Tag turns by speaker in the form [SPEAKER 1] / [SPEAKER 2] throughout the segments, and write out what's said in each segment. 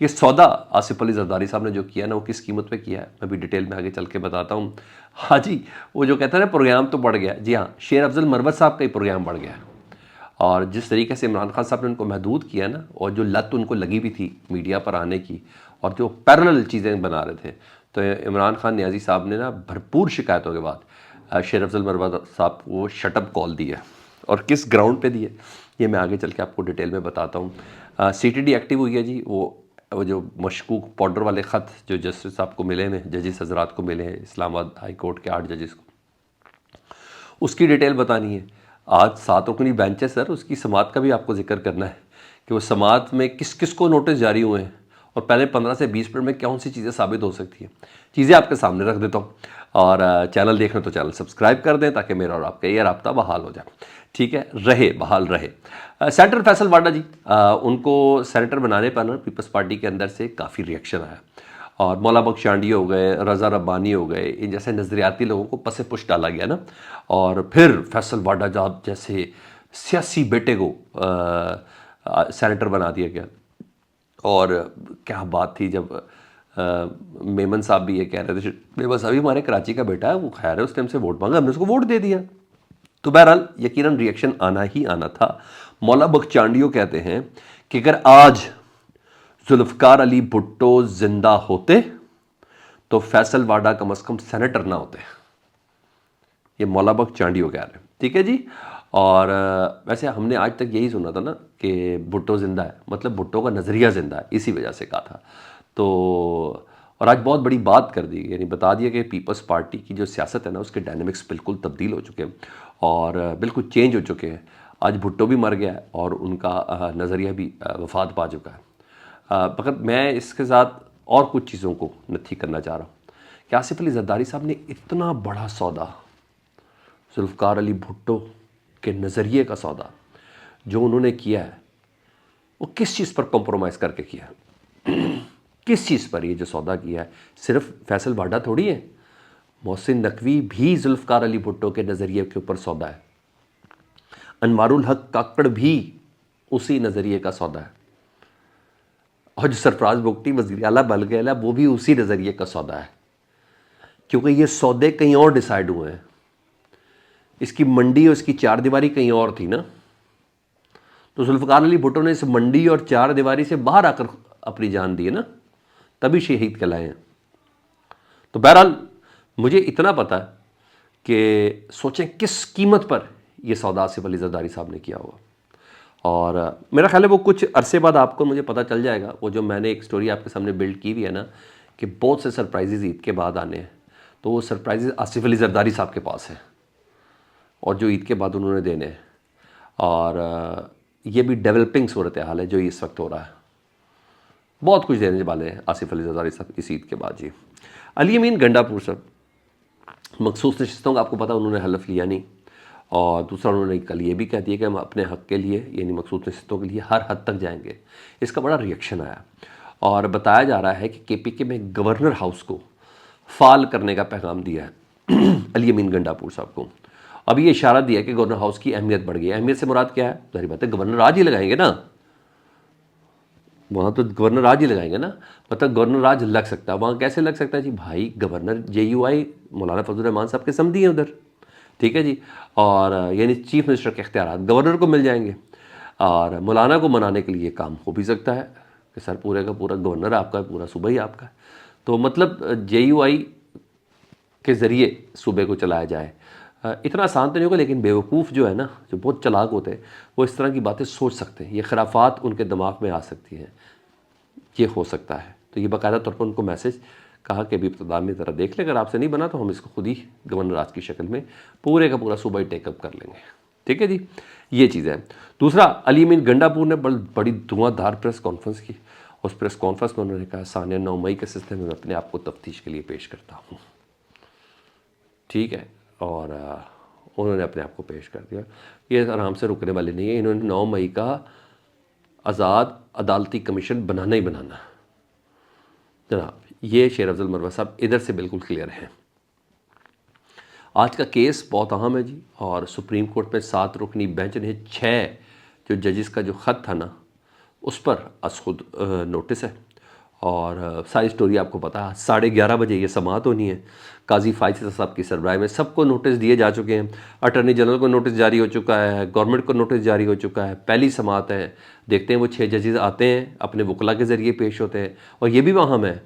[SPEAKER 1] یہ سودا آصف علی زرداری صاحب نے جو کیا نا، وہ کس قیمت پہ کیا ہے میں بھی ڈیٹیل میں آگے چل کے بتاتا ہوں۔ ہاں جی، وہ جو کہتا ہے نا پروگرام تو بڑھ گیا، جی ہاں، شیر افضل مروت صاحب کا ہی پروگرام بڑھ گیا، اور جس طریقے سے عمران خان صاحب نے ان کو محدود کیا نا، اور جو لت ان کو لگی بھی تھی میڈیا پر آنے کی اور جو پیرلل چیزیں بنا رہے تھے، تو عمران خان نیازی صاحب نے نا بھرپور شکایتوں کے بعد شیر افضل مروت صاحب کو شٹ اپ کال دی ہے، اور کس گراؤنڈ پہ دی ہے یہ میں آگے چل کے آپ کو ڈیٹیل میں بتاتا ہوں۔ سی ٹی ڈی ایکٹیو ہوئی ہے جی، وہ جو مشکوک پاؤڈر والے خط جو جسٹس صاحب کو ملے ہیں، ججز حضرات کو ملے ہیں اسلام آباد ہائی کورٹ کے 8 ججز کو، اس کی ڈیٹیل بتانی ہے۔ آج 7 رکنی بینچ ہے سر، اس کی سماعت کا بھی آپ کو ذکر کرنا ہے کہ وہ سماعت میں کس کس کو نوٹس جاری ہوئے ہیں، اور پہلے 15 سے 20 منٹ میں کون سی چیزیں ثابت ہو سکتی ہیں۔ چیزیں آپ کے سامنے رکھ دیتا ہوں، اور چینل دیکھنا تو چینل سبسکرائب کر دیں تاکہ میرا اور آپ کا یہ رابطہ بحال ہو جائے، ٹھیک ہے، بحال رہے۔ سینیٹر فیصل واڈا جی، ان کو سینیٹر بنانے پر نا پیپلز پارٹی کے اندر سے کافی ریئیکشن آیا، اور مولا بخش چانڈی ہو گئے، رضا ربانی ہو گئے، ان جیسے نظریاتی لوگوں کو پس پش ڈالا گیا نا، اور پھر فیصل واڈا جاب جیسے سیاسی بیٹے کو سینیٹر بنا دیا گیا۔ اور کیا بات تھی جب میمن صاحب بھی یہ کہہ رہے تھے، میمن صاحب ہمارے کراچی کا بیٹا ہے، وہ خیر ہے، اس ٹائم سے ووٹ مانگا، ہم نے اس کو ووٹ دے دیا۔ تو بہرحال یقیناً ریئیکشن آنا ہی آنا تھا۔ مولا بخش چانڈیو کہتے ہیں کہ اگر آج ذوالفقار علی بھٹو زندہ ہوتے تو فیصل واڈا کم از کم سینیٹر نہ ہوتے، یہ مولا بخش چانڈیو کہہ رہے ہیں، ٹھیک ہے جی۔ اور ویسے ہم نے آج تک یہی سنا تھا نا کہ بھٹو زندہ ہے، مطلب بھٹو کا نظریہ زندہ ہے، اسی وجہ سے کہا تھا۔ تو اور آج بہت بڑی بات کر دی، یعنی بتا دیا کہ پیپلز پارٹی کی جو سیاست ہے نا، اس کے ڈائنامکس بالکل تبدیل ہو چکے ہیں اور بالکل چینج ہو چکے ہیں۔ آج بھٹو بھی مر گیا ہے اور ان کا نظریہ بھی وفات پا چکا ہے۔ فقط میں اس کے ساتھ اور کچھ چیزوں کو نتھی کرنا چاہ رہا ہوں کہ آصف علی زرداری صاحب نے اتنا بڑا سودا، ذوالفقار علی بھٹو کے نظریے کا سودا جو انہوں نے کیا ہے، وہ کس چیز پر کمپرومائز کر کے کیا ہے؟ کس چیز پر یہ جو سودا کیا ہے؟ صرف فیصل واڈا تھوڑی ہے، محسن نقوی بھی ذوالفقار علی بھٹو کے نظریے کے اوپر سودا ہے، انوار الحق کاکڑ بھی اسی نظریے کا سودا ہے، اور جو سرفراز بگٹی وزیر اعلیٰ بن گئے نا، وہ بھی اسی نظریے کا سودا ہے، کیونکہ یہ سودے کہیں اور ڈیسائیڈ ہوئے ہیں۔ اس کی منڈی اور اس کی چار دیواری کہیں اور تھی نا، تو ذوالفقار علی بھٹو نے اس منڈی اور چار دیواری سے باہر آ کر اپنی جان دی ہے نا، تبھی شہید کہلائے ہیں۔ تو بہرحال مجھے اتنا پتہ ہے کہ سوچیں کس قیمت پر یہ سودا آصف علی زرداری صاحب نے کیا ہوگا، اور میرا خیال ہے وہ کچھ عرصے بعد آپ کو مجھے پتہ چل جائے گا۔ وہ جو میں نے ایک سٹوری آپ کے سامنے بلڈ کی ہوئی ہے نا کہ بہت سے سرپرائزز عید کے بعد آنے ہیں، تو وہ سرپرائزز آصف علی زرداری صاحب کے پاس ہیں، اور جو عید کے بعد انہوں نے دینے ہیں، اور یہ بھی ڈیولپنگ صورتحال ہے جو اس وقت ہو رہا ہے۔ بہت کچھ دینے والے ہیں آصف علی زرداری صاحب اس عید کے بعد جی۔ علی امین گنڈا پور صاحب مخصوص نشستوں کا آپ کو پتہ انہوں نے حلف لیا نہیں، اور دوسرا انہوں نے کل یہ بھی کہہ دیا کہ ہم اپنے حق کے لیے، یعنی مخصوص نشستوں کے لیے ہر حد تک جائیں گے۔ اس کا بڑا ریئیکشن آیا، اور بتایا جا رہا ہے کہ کے پی کے میں گورنر ہاؤس کو فعال کرنے کا پیغام دیا ہے علی امین گنڈا پور صاحب کو۔ اب یہ اشارہ دیا کہ گورنر ہاؤس کی اہمیت بڑھ گئی ہے۔ اہمیت سے مراد کیا ہے؟ ظاہر بات ہے گورنر راج ہی لگائیں گے نا، وہاں تو گورنر راج ہی لگائیں گے نا، مطلب گورنر راج لگ سکتا ہے وہاں۔ کیسے لگ سکتا ہے جی؟ بھائی گورنر جے یو آئی مولانا فضل الرحمان صاحب کے سمدھی ہیں ادھر، ٹھیک ہے جی، اور یعنی چیف منسٹر کے اختیارات گورنر کو مل جائیں گے، اور مولانا کو منانے کے لیے کام ہو بھی سکتا ہے کہ سر پورے کا پورا گورنر آپ کا ہے، پورا صوبہ ہی آپ کا ہے، تو مطلب جے یو آئی کے ذریعے صوبے کو چلایا جائے۔ اتنا آسان تو نہیں ہوگا، لیکن بیوقوف جو ہے نا، جو بہت چلاک ہوتے ہیں، وہ اس طرح کی باتیں سوچ سکتے ہیں، یہ خرافات ان کے دماغ میں آ سکتی ہیں، یہ ہو سکتا ہے۔ تو یہ باقاعدہ طور پر ان کو میسج کہا کہ ابھی ابتدا میں ذرا دیکھ لیں، اگر آپ سے نہیں بنا تو ہم اس کو خود ہی گورنر راج کی شکل میں پورے کا پورا صوبہ ہی ٹیک اپ کر لیں گے، ٹھیک ہے جی، یہ چیز ہے۔ دوسرا، علی امین گنڈا پور نے بڑی دھواں دھار پریس کانفرنس کی، اس پریس کانفرنس میں انہوں نے کہا ثانیہ 9 مئی کے سلسلے میں اپنے آپ کو تفتیش کے لیے پیش کرتا ہوں. ٹھیک ہے, اور انہوں نے اپنے آپ کو پیش کر دیا. یہ آرام سے رکنے والے نہیں ہیں, انہوں نے 9 مئی کا آزاد عدالتی کمیشن بنانا ہی بنانا. جناب یہ شیر افضل مروہ صاحب ادھر سے بالکل کلیئر ہیں. آج کا کیس بہت اہم ہے جی, اور سپریم کورٹ میں 7 رکنی بینچ نے 6 جو ججز کا جو خط تھا نا اس پر از خود نوٹس ہے, اور ساری سٹوری آپ کو پتہ ہے. 11:30 بجے یہ سماعت ہونی ہے. قاضی فائز صاحب کی سربراہی میں سب کو نوٹس دیے جا چکے ہیں. اٹارنی جنرل کو نوٹس جاری ہو چکا ہے, گورنمنٹ کو نوٹس جاری ہو چکا ہے. پہلی سماعت ہے, دیکھتے ہیں وہ 6 ججز آتے ہیں, اپنے وکلا کے ذریعے پیش ہوتے ہیں. اور یہ بھی اہم ہے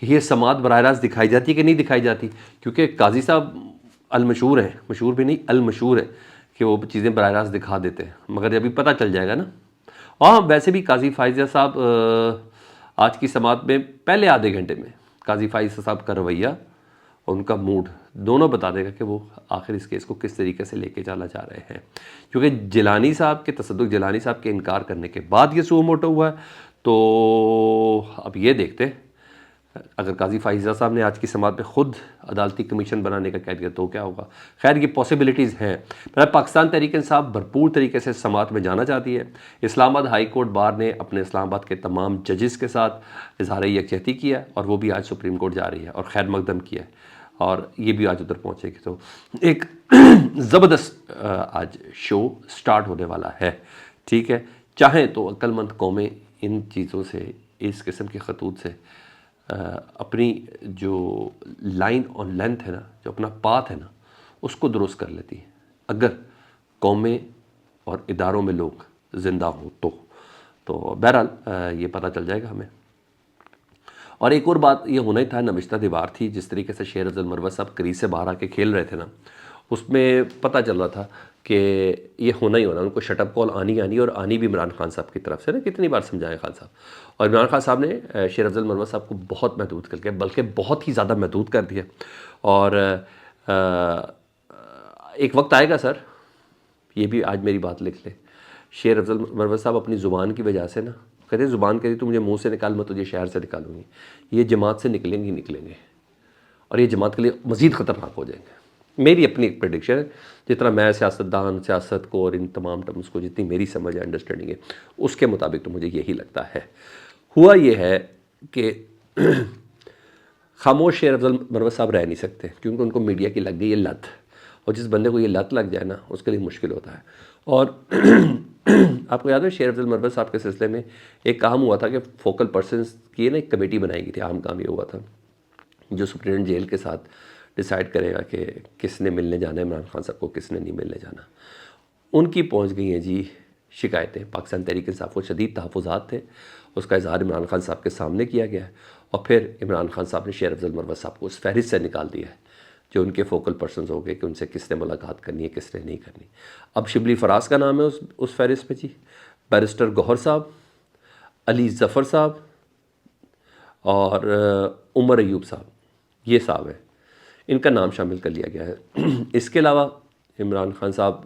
[SPEAKER 1] کہ یہ سماعت براہ راست دکھائی جاتی ہے کہ نہیں دکھائی جاتی, کیونکہ قاضی صاحب المشہور ہیں, مشہور بھی نہیں المشہور ہے کہ وہ چیزیں براہ راست دکھا دیتے ہیں, مگر ابھی پتہ چل جائے گا نا. ہاں ویسے بھی قاضی فائزہ صاحب آج کی سماعت میں پہلے آدھے گھنٹے میں قاضی فائزہ صاحب کا رویہ اور ان کا موڈ دونوں بتا دے گا کہ وہ آخر اس کیس کو کس طریقے سے لے کے چلا جا رہے ہیں. کیونکہ جیلانی صاحب کے تصدق جیلانی صاحب کے انکار کرنے کے بعد یہ سو موٹو ہوا ہے, تو اب یہ دیکھتے ہیں اگر قاضی فائزہ صاحب نے آج کی سماعت میں خود عدالتی کمیشن بنانے کا کہہ دیا تو کیا ہوگا. خیر یہ پاسبلٹیز ہیں. پاکستان تحریک انصاف بھرپور طریقے سے سماعت میں جانا چاہتی ہے. اسلام آباد ہائی کورٹ بار نے اپنے اسلام آباد کے تمام ججز کے ساتھ اظہار یکجہتی کیا, اور وہ بھی آج سپریم کورٹ جا رہی ہے اور خیر مقدم کیا ہے, اور یہ بھی آج ادھر پہنچے گی. تو ایک زبردست آج شو سٹارٹ ہونے والا ہے. ٹھیک ہے, چاہیں تو عقل مند قومیں ان چیزوں سے, اس قسم کے خطوط سے اپنی جو لائن اور لینتھ ہے نا, جو اپنا پاتھ ہے نا, اس کو درست کر لیتی ہیں اگر قومیں اور اداروں میں لوگ زندہ ہوں تو بہرحال یہ پتہ چل جائے گا ہمیں. اور ایک اور بات یہ ہونا ہی تھا, نوشتہ دیوار تھی جس طریقے سے شیر افضل مروہ صاحب کریز سے باہر آ کے کھیل رہے تھے نا, اس میں پتہ چل رہا تھا کہ یہ ہونا ہی ہونا, ان کو شٹ اپ کال آنی اور آنی بھی عمران خان صاحب کی طرف سے نا. کتنی بار سمجھائیں خان صاحب, اور عمران خان صاحب نے شیر افضل مروہ صاحب کو بہت محدود کر کے, بلکہ بہت ہی زیادہ محدود کر دیا. اور ایک وقت آئے گا سر, یہ بھی آج میری بات لکھ لیں, شیر افضل مروہ صاحب اپنی زبان کی وجہ سے نا کہتے ہیں زبان کہتی تو مجھے منہ سے نکال, میں تجھے شہر سے نکالوں گی. یہ جماعت سے نکلیں گے اور یہ جماعت کے لیے مزید خطرناک ہو جائیں گے. میری اپنی ایک پریڈکشن ہے, جتنا میں سیاستدان سیاست کو اور ان تمام ٹرمز کو جتنی میری سمجھ ہے انڈرسٹینڈنگ ہے اس کے مطابق تو مجھے یہی لگتا ہے. ہوا یہ ہے کہ خاموش شیر افضل مروہ صاحب رہ نہیں سکتے, کیونکہ ان کو میڈیا کی لگ گئی یہ لت, اور جس بندے کو یہ لت لگ جائے نا اس کے لیے مشکل ہوتا ہے. اور آپ کو یاد ہے شیر افضل مروہ صاحب کے سلسلے میں ایک کام ہوا تھا کہ فوکل پرسنز کی نا ایک کمیٹی بنائی گئی تھی. عام کام یہ ہوا تھا جو سپرنٹینڈنٹ جیل کے ساتھ ڈیسائیڈ کرے گا کہ کس نے ملنے جانا ہے عمران خان صاحب کو, کس نے نہیں ملنے جانا. ان کی پہنچ گئی ہیں جی شکایتیں. پاکستان تحریک انصاف کو شدید تحفظات تھے, اس کا اظہار عمران خان صاحب کے سامنے کیا گیا ہے, اور پھر عمران خان صاحب نے شیر افضل مروہ صاحب کو اس فہرست سے نکال دیا ہے جو ان کے فوکل پرسنز ہو گئے کہ ان سے کس نے ملاقات کرنی ہے کس نے نہیں کرنی. اب شبلی فراز کا نام ہے اس فہرست میں جی, بیرسٹر گوہر صاحب, علی ظفر صاحب اور عمر ایوب صاحب, یہ صاحب ہیں, ان کا نام شامل کر لیا گیا ہے. اس کے علاوہ عمران خان صاحب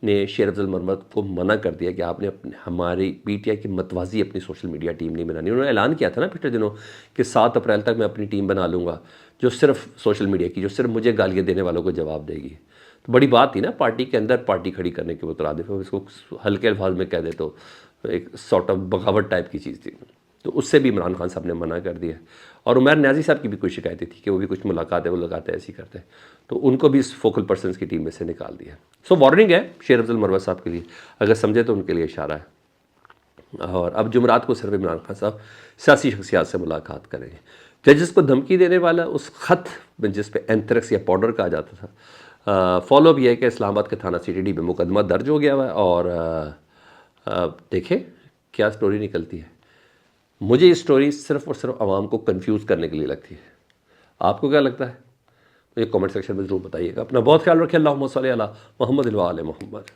[SPEAKER 1] نے شیر افضل مروہ کو منع کر دیا کہ آپ نے ہماری پی ٹی آئی کی متوازی اپنی سوشل میڈیا ٹیم نہیں بنانی. انہوں نے اعلان کیا تھا نا پچھلے دنوں کہ 7 اپریل تک میں اپنی ٹیم بنا لوں گا جو صرف سوشل میڈیا کی, جو صرف مجھے گالیاں دینے والوں کو جواب دے گی. تو بڑی بات تھی نا پارٹی کے اندر پارٹی کھڑی کرنے کے مترادف, اس کو ہلکے الفاظ میں کہہ دے تو ایک سارٹ آف بغاوت ٹائپ کی چیز تھی. تو اس سے بھی عمران خان صاحب نے منع کر دیا. اور عمیر نیازی صاحب کی بھی کوئی شکایتیں تھی کہ وہ بھی کچھ ملاقاتیں ایسی کرتے ہیں, تو ان کو بھی اس فوکل پرسنز کی ٹیم میں سے نکال دیا. سو وارننگ ہے شیر افضل مروہ صاحب کے لیے, اگر سمجھے تو ان کے لیے اشارہ ہے. اور اب جمعرات کو صرف عمران خان صاحب سیاسی شخصیات سے ملاقات کریں گے. ججز کو دھمکی دینے والا اس خط جس پہ اینتھریکس یا پاؤڈر کہا جاتا تھا, فالو بھی ہے کہ اسلام آباد کے تھانہ سی ٹی ڈی میں مقدمہ درج ہو گیا ہوا ہے. اور دیکھیں کیا سٹوری نکلتی ہے. مجھے یہ سٹوری صرف اور صرف عوام کو کنفیوز کرنے کے لیے لگتی ہے. آپ کو کیا لگتا ہے؟ مجھے کامنٹ سیکشن میں ضرور بتائیے گا. اپنا بہت خیال رکھیں. اللہم صلی علی محمد و آل محمد.